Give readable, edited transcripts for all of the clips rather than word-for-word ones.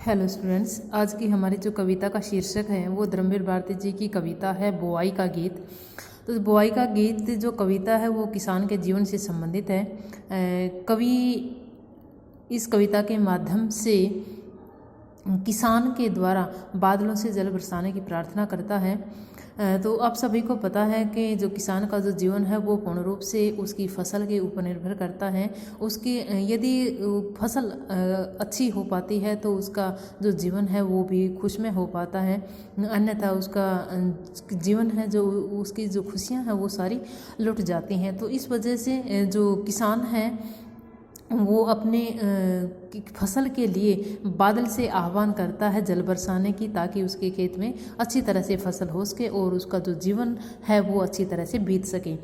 Hello students, आज की हमारी जो कविता का शीर्षक है वो धर्मवीर भारती जी की कविता है बुआई का गीत। तो बुआई का गीत जो कविता है वो किसान के जीवन से संबंधित है। कवि इस कविता के माध्यम से किसान के द्वारा बादलों से जल बरसाने की प्रार्थना करता है। तो आप सभी को पता है कि जो किसान का जो जीवन है वो पूर्ण रूप से उसकी फसल के ऊपर निर्भर करता है। उसकी यदि फसल अच्छी हो पाती है तो उसका जो जीवन है वो भी खुशमय हो पाता है, अन्यथा उसका जीवन है जो उसकी जो खुशियां हैं वो सारी लुट जाती हैं। तो इस वजह से जो किसान है वो अपने फसल के लिए बादल से आह्वान करता है जल बरसाने की, ताकि उसके खेत में अच्छी तरह से फसल हो सके और उसका जो जीवन है वो अच्छी तरह से बीत सके।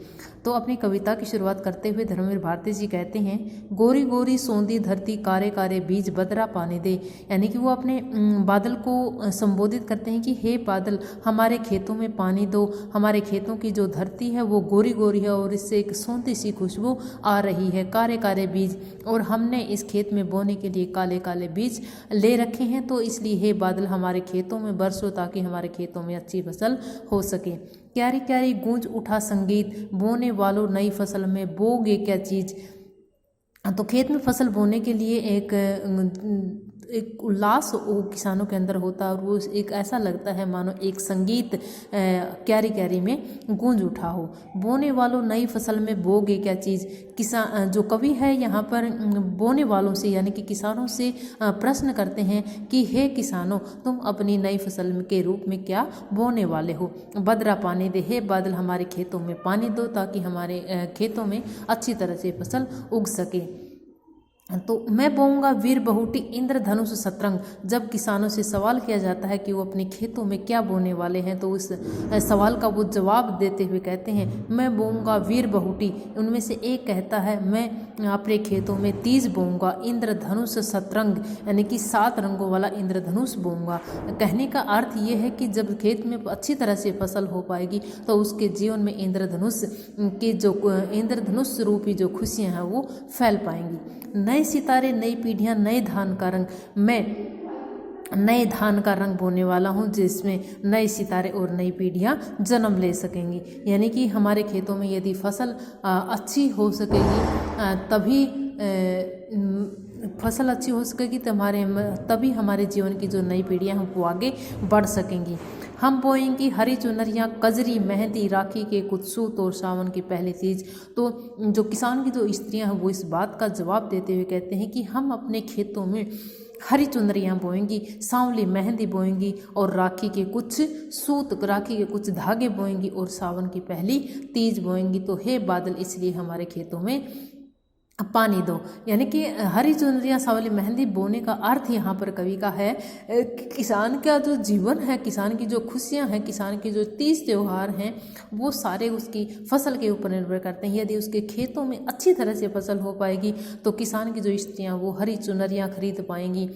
तो अपनी कविता की शुरुआत करते हुए धर्मवीर भारती जी कहते हैं, गोरी गोरी सोंदी धरती कारे कारे बीज बदरा पानी दे। यानी कि वो अपने बादल को संबोधित करते हैं कि हे बादल, हमारे खेतों में पानी दो। हमारे खेतों की जो धरती है वो गोरी गोरी है और इससे एक सौंधी सी खुशबू आ रही है, कारे कारे बीज, और हमने इस खेत में बोने के लिए काले काले बीज ले रखे हैं। तो इसलिए हे बादल हमारे खेतों में बरसो, ताकि हमारे खेतों में अच्छी फसल हो सके। क्यारी क्यारी गूंज उठा संगीत, बोने वालों नई फसल में बोगे क्या चीज़। तो खेत में फसल बोने के लिए एक उल्लास वो किसानों के अंदर होता है और वो एक ऐसा लगता है मानो एक संगीत क्यारी क्यारी में गूंज उठा हो। बोने वालों नई फसल में बोगे क्या चीज़। किसान जो कवि है यहाँ पर बोने वालों से यानी कि किसानों से प्रश्न करते हैं कि हे किसानों, तुम अपनी नई फसल के रूप में क्या बोने वाले हो। बदरा पानी दे, हे बादल हमारे खेतों में पानी दो, ताकि हमारे खेतों में अच्छी तरह से फसल उग सके। तो मैं बोऊंगा वीर बहुटी इंद्रधनुष शतरंग। जब किसानों से सवाल किया जाता है कि वो अपने खेतों में क्या बोने वाले हैं, तो उस सवाल का वो जवाब देते हुए कहते हैं, मैं बोऊंगा वीर बहुटी। उनमें से एक कहता है, मैं अपने खेतों में तीज बोऊंगा, इंद्रधनुष शतरंग यानी कि 7 रंगों वाला इंद्रधनुष बोऊंगा। कहने का अर्थ ये है कि जब खेत में अच्छी तरह से फसल हो पाएगी तो उसके जीवन में इंद्रधनुष रूपी जो खुशियाँ हैं वो फैल पाएंगी। नए सितारे, नई पीढ़ियाँ, नए धान का रंग। मैं नए धान का रंग बोने वाला हूँ जिसमें नए सितारे और नई पीढ़ियाँ जन्म ले सकेंगी। यानी कि हमारे खेतों में यदि फसल अच्छी हो सकेगी तभी फसल अच्छी हो सकेगी तभी हमारे जीवन की जो नई पीढ़ियाँ हैं वो आगे बढ़ सकेंगी। हम बोएंगी हरी चुनरियाँ, कजरी, मेहंदी, राखी के कुछ सूत और सावन की पहली तीज। तो जो किसान की जो स्त्रियां हैं वो इस बात का जवाब देते हुए कहते हैं कि हम अपने खेतों में हरी चुनरियाँ बोएंगी, सांवली मेहंदी बोएंगी और राखी के कुछ धागे बोएंगी और सावन की पहली तीज बोएंगी। तो हे बादल, इसलिए हमारे खेतों में पानी दो। यानी कि हरी चुनरियाँ, सांवली मेहंदी बोने का अर्थ यहाँ पर कवि का है किसान का जो जीवन है, किसान की जो खुशियाँ हैं, किसान के जो तीज त्यौहार हैं वो सारे उसकी फसल के ऊपर निर्भर करते हैं। यदि उसके खेतों में अच्छी तरह से फसल हो पाएगी तो किसान की जो स्त्रियाँ वो हरी चुनरियाँ खरीद पाएंगी,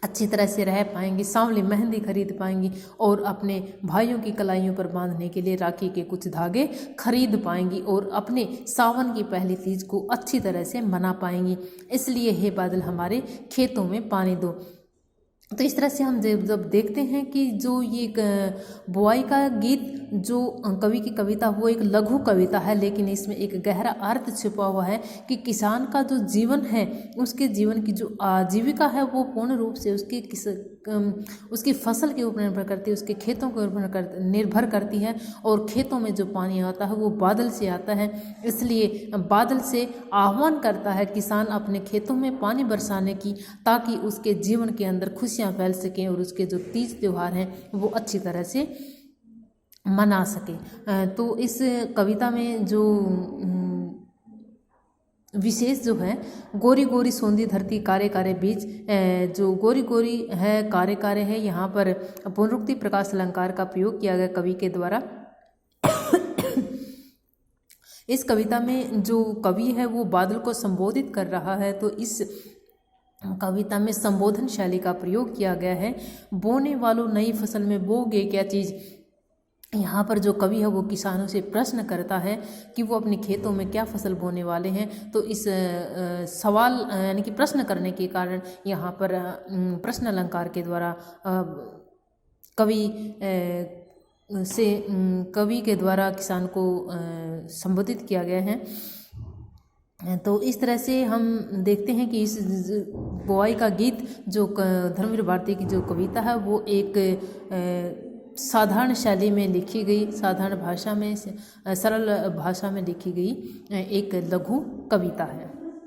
अच्छी तरह से रह पाएंगी, सांवली मेहंदी खरीद पाएंगी और अपने भाइयों की कलाइयों पर बांधने के लिए राखी के कुछ धागे खरीद पाएंगी और अपने सावन की पहली तीज को अच्छी तरह से मना पाएंगी। इसलिए हे बादल हमारे खेतों में पानी दो। तो इस तरह से हम जब देखते हैं कि जो ये बुआई का गीत जो कवि की कविता वो एक लघु कविता है, लेकिन इसमें एक गहरा अर्थ छिपा हुआ है कि किसान का जो जीवन है, उसके जीवन की जो आजीविका है वो पूर्ण रूप से उसकी फसल के ऊपर निर्भर करती है, उसके खेतों के ऊपर निर्भर करती है। और खेतों में जो पानी आता है वो बादल से आता है, इसलिए बादल से आह्वान करता है किसान अपने खेतों में पानी बरसाने की, ताकि उसके जीवन के अंदर खुशियाँ फैल सकें और उसके जो तीज त्यौहार हैं वो अच्छी तरह से मना सके। तो इस कविता में जो विशेष जो है, गोरी गोरी सोंधी धरती कारे कारे बीज, जो गोरी गोरी है कारे कारे है, यहाँ पर पुनरुक्ति प्रकाश अलंकार का प्रयोग किया गया कवि के द्वारा। इस कविता में जो कवि है वो बादल को संबोधित कर रहा है, तो इस कविता में संबोधन शैली का प्रयोग किया गया है। बोने वालों नई फसल में बोगे क्या चीज़। यहाँ पर जो कवि है वो किसानों से प्रश्न करता है कि वो अपने खेतों में क्या फसल बोने वाले हैं। तो इस सवाल यानी कि प्रश्न करने के कारण यहाँ पर प्रश्न अलंकार के द्वारा कवि के द्वारा किसान को संबोधित किया गया है। तो इस तरह से हम देखते हैं कि इस बुआई का गीत जो धर्मवीर भारती की जो कविता है वो एक साधारण शैली में लिखी गई, साधारण भाषा में, सरल भाषा में लिखी गई एक लघु कविता है।